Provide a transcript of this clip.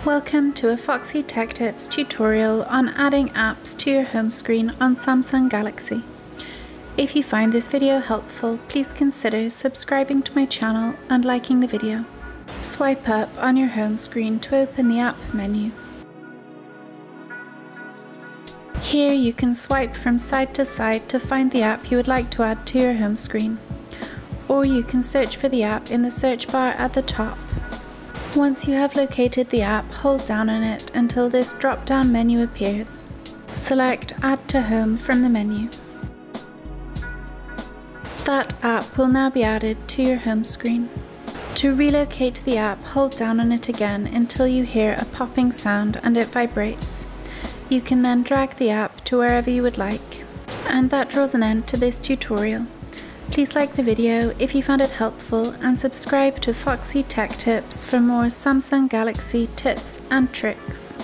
Welcome to a Foxy Tech Tips tutorial on adding apps to your home screen on Samsung Galaxy. If you find this video helpful, please consider subscribing to my channel and liking the video. Swipe up on your home screen to open the app menu. Here you can swipe from side to side to find the app you would like to add to your home screen, or you can search for the app in the search bar at the top. Once you have located the app, hold down on it until this drop-down menu appears. Select Add to Home from the menu. That app will now be added to your home screen. To relocate the app, hold down on it again until you hear a popping sound and it vibrates. You can then drag the app to wherever you would like. And that draws an end to this tutorial. Please like the video if you found it helpful and subscribe to Foxy Tech Tips for more Samsung Galaxy tips and tricks.